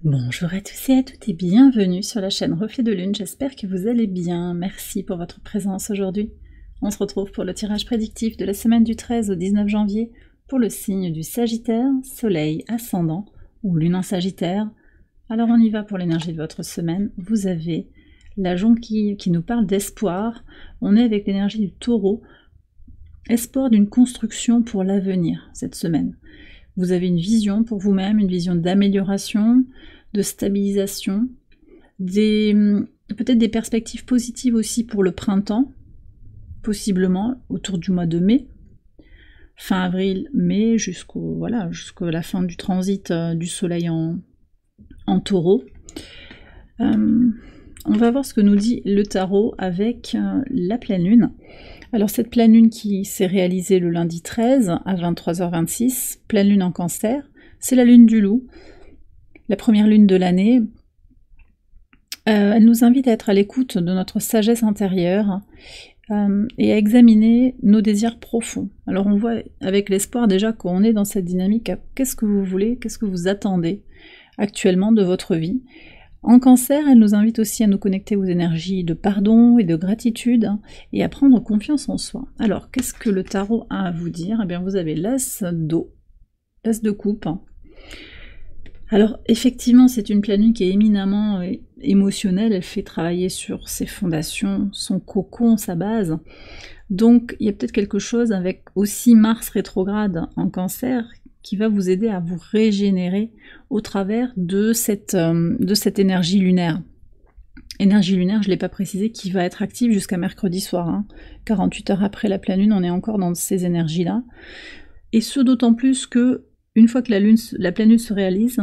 Bonjour à tous et à toutes et bienvenue sur la chaîne Reflet de Lune, j'espère que vous allez bien, merci pour votre présence aujourd'hui. On se retrouve pour le tirage prédictif de la semaine du 13 au 19 janvier pour le signe du Sagittaire, Soleil, Ascendant ou Lune en Sagittaire. Alors on y va pour l'énergie de votre semaine, vous avez la jonquille qui nous parle d'espoir, on est avec l'énergie du Taureau, espoir d'une construction pour l'avenir cette semaine. Vous avez une vision pour vous-même, une vision d'amélioration, de stabilisation, peut-être des perspectives positives aussi pour le printemps, possiblement autour du mois de mai, fin avril, mai, jusqu'à la fin du transit du soleil en taureau. On va voir ce que nous dit le tarot avec la pleine lune. Alors cette pleine lune qui s'est réalisée le lundi 13 à 23h26, pleine lune en Cancer, c'est la lune du loup, la première lune de l'année. Elle nous invite à être à l'écoute de notre sagesse intérieure et à examiner nos désirs profonds. Alors on voit avec l'espoir déjà qu'on est dans cette dynamique, qu'est-ce que vous voulez, qu'est-ce que vous attendez actuellement de votre vie. En Cancer, elle nous invite aussi à nous connecter aux énergies de pardon et de gratitude et à prendre confiance en soi. Alors, qu'est-ce que le tarot a à vous dire? Eh bien, vous avez l'as d'eau, l'as de coupe. Alors, effectivement, c'est une pleine lune qui est éminemment émotionnelle, elle fait travailler sur ses fondations, son cocon, sa base. Donc, il y a peut-être quelque chose avec aussi Mars rétrograde en Cancer qui va vous aider à vous régénérer au travers de cette énergie lunaire. Énergie lunaire, je ne l'ai pas précisé, qui va être active jusqu'à mercredi soir. Hein. 48 heures après la pleine lune, on est encore dans ces énergies-là. Et ce d'autant plus que, une fois que la pleine lune se réalise,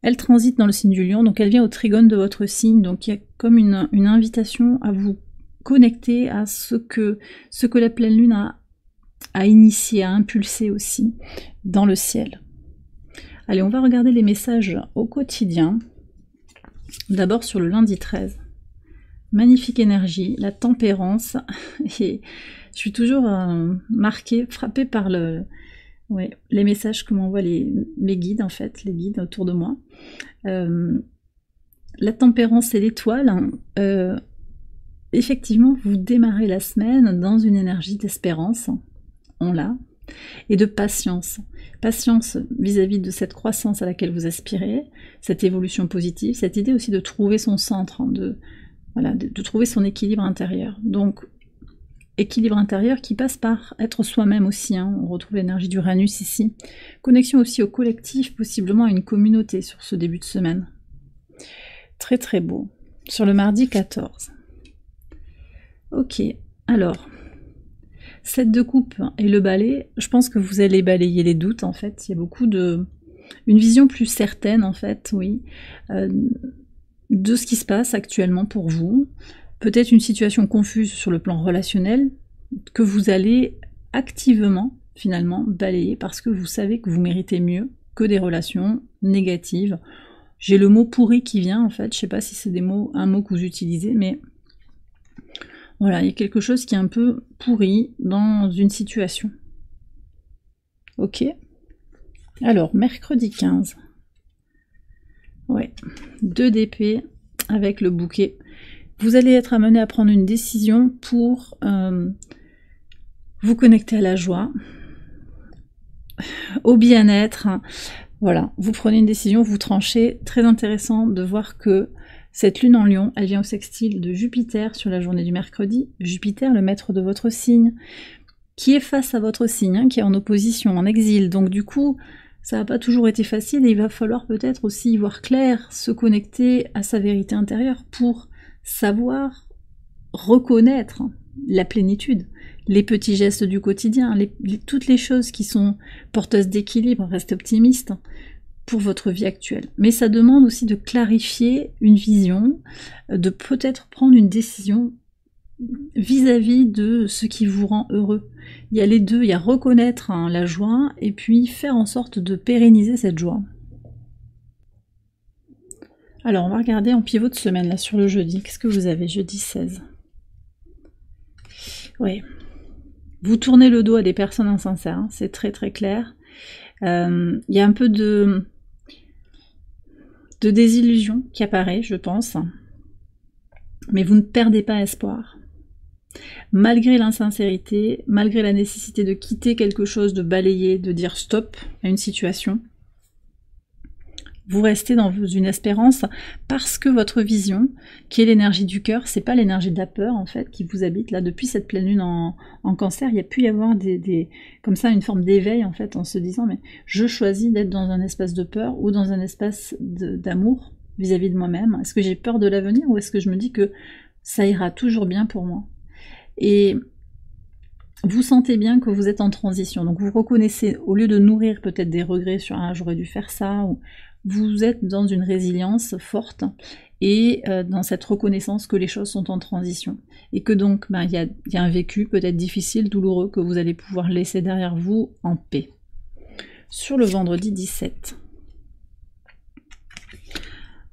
elle transite dans le signe du lion, donc elle vient au trigone de votre signe, donc il y a comme une invitation à vous connecter à ce que la pleine lune a initié, a impulsé aussi dans le ciel. Allez, on va regarder les messages au quotidien. D'abord sur le lundi 13. Magnifique énergie, la tempérance. Et je suis toujours frappée par les messages que m'envoient mes guides, en fait, les guides autour de moi. La tempérance et l'étoile. Effectivement, vous démarrez la semaine dans une énergie d'espérance. On l'a, et de patience. Patience vis-à-vis de cette croissance à laquelle vous aspirez, cette évolution positive, cette idée aussi de trouver son centre, de trouver son équilibre intérieur. Donc, équilibre intérieur qui passe par être soi-même aussi, hein. On retrouve l'énergie d'Uranus ici. Connexion aussi au collectif, possiblement à une communauté sur ce début de semaine. Très très beau. Sur le mardi 14. Ok, alors... 7 de coupe et le balai, je pense que vous allez balayer les doutes en fait, il y a beaucoup une vision plus certaine en fait, oui, de ce qui se passe actuellement pour vous, peut-être une situation confuse sur le plan relationnel, que vous allez activement finalement balayer parce que vous savez que vous méritez mieux que des relations négatives. J'ai le mot pourri qui vient en fait, je sais pas si c'est un mot que vous utilisez, mais... Voilà, il y a quelque chose qui est un peu pourri dans une situation. Ok. Alors, mercredi 15. Ouais, 2 d'épée avec le bouquet. Vous allez être amené à prendre une décision pour vous connecter à la joie, au bien-être. Voilà, vous prenez une décision, vous tranchez. Très intéressant de voir que cette lune en lion, elle vient au sextile de Jupiter sur la journée du mercredi. Jupiter, le maître de votre signe, qui est face à votre signe, hein, qui est en opposition, en exil. Donc du coup, ça n'a pas toujours été facile et il va falloir peut-être aussi y voir clair, se connecter à sa vérité intérieure pour savoir reconnaître la plénitude, les petits gestes du quotidien, toutes les choses qui sont porteuses d'équilibre, restez optimiste pour votre vie actuelle. Mais ça demande aussi de clarifier une vision, de peut-être prendre une décision vis-à-vis de ce qui vous rend heureux. Il y a les deux, il y a reconnaître la joie et puis faire en sorte de pérenniser cette joie. Alors on va regarder en pivot de semaine là sur le jeudi. Qu'est-ce que vous avez jeudi 16? Oui. Vous tournez le dos à des personnes insincères, hein, c'est très très clair. Il y a un peu de de désillusion qui apparaît, je pense. Mais vous ne perdez pas espoir. Malgré l'insincérité, malgré la nécessité de quitter quelque chose, de balayer, de dire stop à une situation, vous restez dans une espérance parce que votre vision, qui est l'énergie du cœur, c'est pas l'énergie de la peur en fait qui vous habite. Là, depuis cette pleine lune en Cancer, il y a pu y avoir comme ça une forme d'éveil en fait en se disant mais je choisis d'être dans un espace de peur ou dans un espace d'amour vis-à-vis de moi-même. Est-ce que j'ai peur de l'avenir ou est-ce que je me dis que ça ira toujours bien pour moi? Et vous sentez bien que vous êtes en transition, donc vous reconnaissez, au lieu de nourrir peut-être des regrets sur ah, j'aurais dû faire ça, ou vous êtes dans une résilience forte et dans cette reconnaissance que les choses sont en transition et que donc il y a un vécu peut-être difficile, douloureux, que vous allez pouvoir laisser derrière vous en paix. Sur le vendredi 17.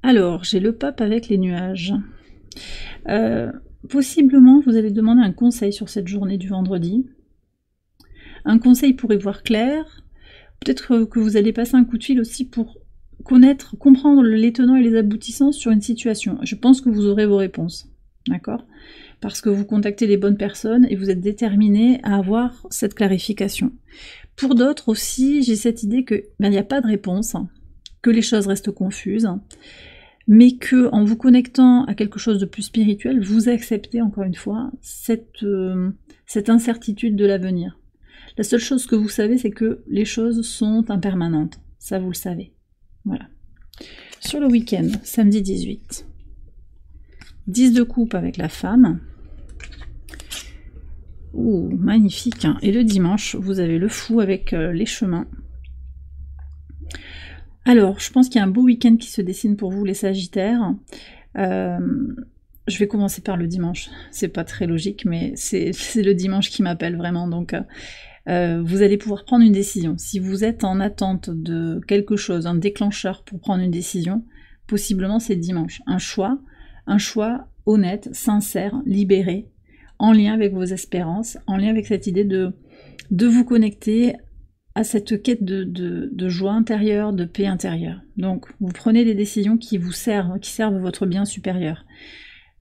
Alors, j'ai le pape avec les nuages. Possiblement, vous allez demander un conseil sur cette journée du vendredi. Un conseil pour y voir clair. Peut-être que vous allez passer un coup de fil aussi pour comprendre les tenants et les aboutissants sur une situation. Je pense que vous aurez vos réponses, d'accord? Parce que vous contactez les bonnes personnes et vous êtes déterminé à avoir cette clarification. Pour d'autres aussi, j'ai cette idée que il n'y a pas de réponse, que les choses restent confuses, mais que en vous connectant à quelque chose de plus spirituel, vous acceptez encore une fois cette incertitude de l'avenir. La seule chose que vous savez, c'est que les choses sont impermanentes. Ça, vous le savez. Voilà. Sur le week-end, samedi 18. 10 de coupe avec la femme. Ouh, magnifique. Hein. Et le dimanche, vous avez le fou avec les chemins. Alors, je pense qu'il y a un beau week-end qui se dessine pour vous, les Sagittaires. Je vais commencer par le dimanche. C'est pas très logique, mais c'est le dimanche qui m'appelle vraiment. Donc, vous allez pouvoir prendre une décision. Si vous êtes en attente de quelque chose, un déclencheur pour prendre une décision, possiblement c'est dimanche. Un choix honnête, sincère, libéré, en lien avec vos espérances, en lien avec cette idée de vous connecter à cette quête de joie intérieure, de paix intérieure. Donc, vous prenez des décisions qui vous servent, qui servent votre bien supérieur.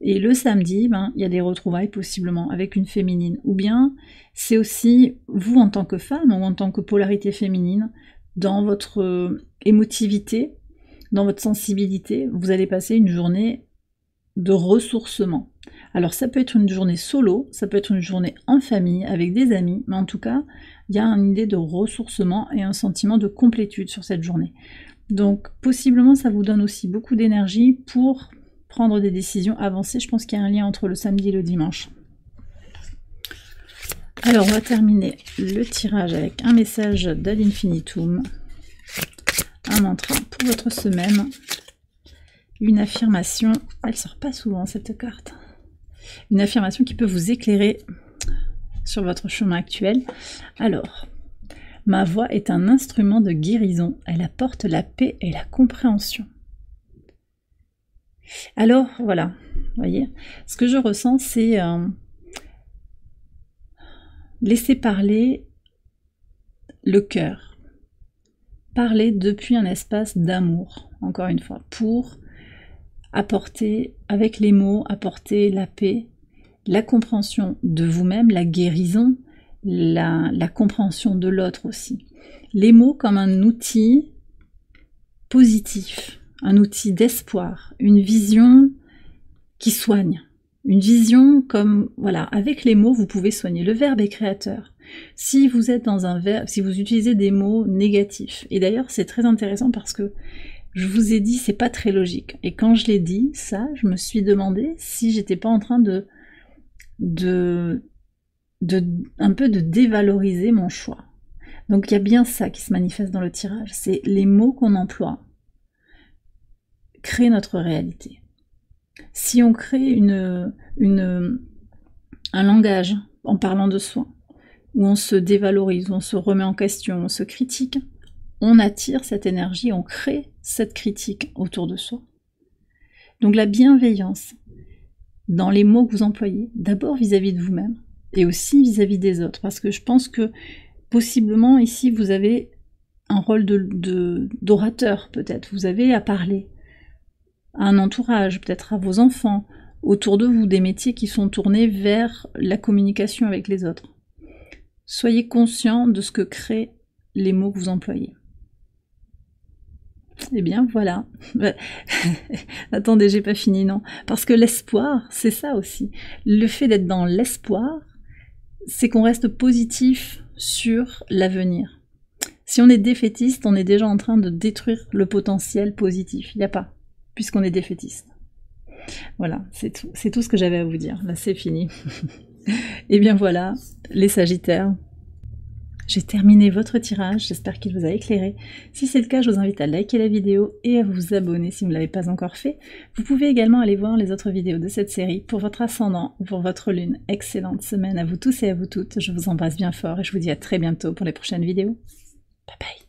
Et le samedi, il y a des retrouvailles possiblement avec une féminine. Ou bien, c'est aussi vous en tant que femme ou en tant que polarité féminine, dans votre émotivité, dans votre sensibilité, vous allez passer une journée de ressourcement. Alors ça peut être une journée solo, ça peut être une journée en famille, avec des amis, mais en tout cas, il y a une idée de ressourcement et un sentiment de complétude sur cette journée. Donc possiblement, ça vous donne aussi beaucoup d'énergie pour prendre des décisions avancées. Je pense qu'il y a un lien entre le samedi et le dimanche. Alors, on va terminer le tirage avec un message d'Ad Infinitum, un mantra pour votre semaine, une affirmation, elle sort pas souvent cette carte, une affirmation qui peut vous éclairer sur votre chemin actuel. Alors, ma voix est un instrument de guérison, elle apporte la paix et la compréhension. Alors, voilà, vous voyez, ce que je ressens, c'est laisser parler le cœur. Parler depuis un espace d'amour, encore une fois, pour apporter, avec les mots, apporter la paix, la compréhension de vous-même, la guérison, la compréhension de l'autre aussi. Les mots comme un outil positif, un outil d'espoir, une vision qui soigne. Une vision comme, voilà, avec les mots, vous pouvez soigner. Le verbe est créateur. Si vous êtes dans un verbe, si vous utilisez des mots négatifs, et d'ailleurs c'est très intéressant parce que je vous ai dit, c'est pas très logique. Et quand je l'ai dit, ça, je me suis demandé si j'étais pas en train un peu de dévaloriser mon choix. Donc il y a bien ça qui se manifeste dans le tirage. C'est les mots qu'on emploie créent notre réalité. Si on crée un langage en parlant de soi, où on se dévalorise, où on se remet en question, on se critique, on attire cette énergie, on crée cette critique autour de soi. Donc la bienveillance dans les mots que vous employez, d'abord vis-à-vis de vous-même, et aussi vis-à-vis des autres, parce que je pense que possiblement ici vous avez un rôle d'orateur peut-être, vous avez à parler. un entourage, peut-être à vos enfants, autour de vous, des métiers qui sont tournés vers la communication avec les autres. Soyez conscient de ce que créent les mots que vous employez. Eh bien, voilà. Attendez, j'ai pas fini, non. Parce que l'espoir, c'est ça aussi. Le fait d'être dans l'espoir, c'est qu'on reste positif sur l'avenir. Si on est défaitiste, on est déjà en train de détruire le potentiel positif. Il n'y a pas, puisqu'on est défaitiste. Voilà, c'est tout ce que j'avais à vous dire. Là, c'est fini. Et bien voilà, les Sagittaires. J'ai terminé votre tirage, j'espère qu'il vous a éclairé. Si c'est le cas, je vous invite à liker la vidéo et à vous abonner si vous ne l'avez pas encore fait. Vous pouvez également aller voir les autres vidéos de cette série pour votre ascendant ou pour votre lune. Excellente semaine à vous tous et à vous toutes. Je vous embrasse bien fort et je vous dis à très bientôt pour les prochaines vidéos. Bye bye.